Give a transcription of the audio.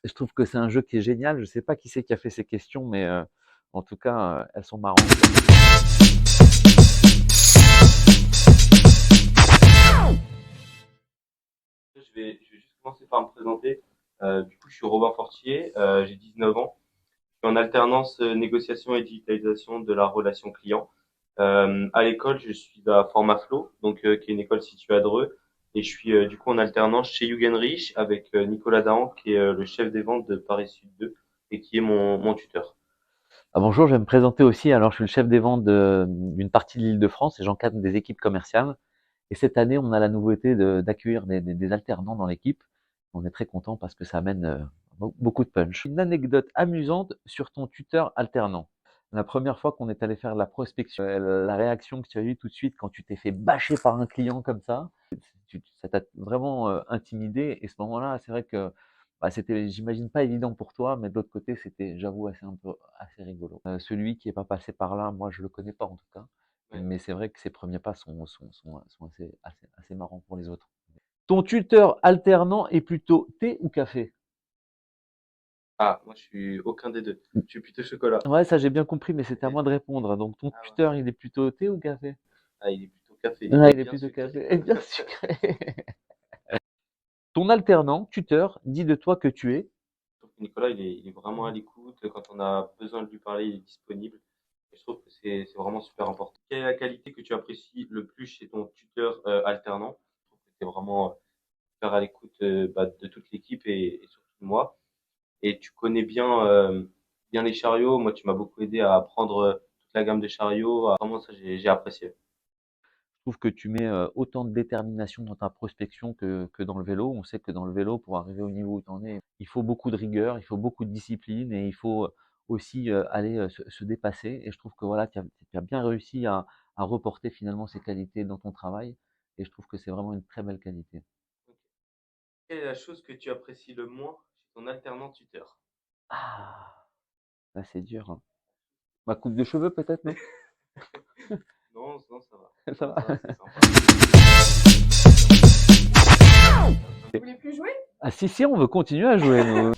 Je trouve que c'est un jeu qui est génial. Je sais pas qui c'est qui a fait ces questions, mais en tout cas, elles sont marrantes. Je vais juste commencer par me présenter. Du coup, je suis Robin Fortier, j'ai 19 ans. Je suis en alternance négociation et digitalisation de la relation client. À l'école, je suis à Formaflow, qui est une école située à Dreux. Et je suis du coup en alternance chez Jugendrich avec Nicolas Dahan, qui est le chef des ventes de Paris Sud 2 et qui est mon tuteur. Ah, bonjour, je vais me présenter aussi. Alors, je suis le chef des ventes d'une partie de l'Île-de-France et j'encadre des équipes commerciales. Et cette année, on a la nouveauté d'accueillir des alternants dans l'équipe. On est très content parce que ça amène beaucoup de punch. Une anecdote amusante sur ton tuteur alternant. La première fois qu'on est allé faire de la prospection, la réaction que tu as eue tout de suite quand tu t'es fait bâcher par un client comme ça, ça t'a vraiment intimidé. Et ce moment-là, c'est vrai que bah, c'était, j'imagine, pas évident pour toi, mais de l'autre côté, c'était, j'avoue, assez rigolo. Celui qui est pas passé par là, moi, je le connais pas en tout cas. Ouais. Mais c'est vrai que ses premiers pas sont assez marrants pour les autres. Ton tuteur alternant est plutôt thé ou café? Ah, moi je suis aucun des deux. Je suis plutôt chocolat. Ouais, ça j'ai bien compris, mais c'était à moi de répondre. Donc ton Ah ouais. tuteur, il est plutôt thé ou café? Ah, il est plutôt café. Il Ah, est il est bien plutôt sucré. café. Et bien sucré. Ton alternant, tuteur, dit de toi que tu es. Je trouve que Nicolas, il est vraiment à l'écoute. Quand on a besoin de lui parler, il est disponible. Et je trouve que c'est vraiment super important. Quelle est la qualité que tu apprécies le plus chez ton tuteur alternant? Je trouve que c'est vraiment super à l'écoute de toute l'équipe et surtout de moi. Et tu connais bien les chariots. Moi, tu m'as beaucoup aidé à apprendre toute la gamme des chariots. Vraiment, ça, j'ai apprécié. Je trouve que tu mets autant de détermination dans ta prospection que dans le vélo. On sait que dans le vélo, pour arriver au niveau où tu en es, il faut beaucoup de rigueur, il faut beaucoup de discipline et il faut aussi aller se dépasser. Et je trouve que voilà, tu as bien réussi à reporter finalement ces qualités dans ton travail. Et je trouve que c'est vraiment une très belle qualité. Ok. Quelle est la chose que tu apprécies le moins chez ton alternant tuteur? Ah, là c'est dur, hein. Ma coupe de cheveux peut-être, non? Non, non, ça va. Ça Ça va? va, c'est sympa. C'est bien. Vous voulez plus jouer? Ah si, si, on veut continuer à jouer, nous.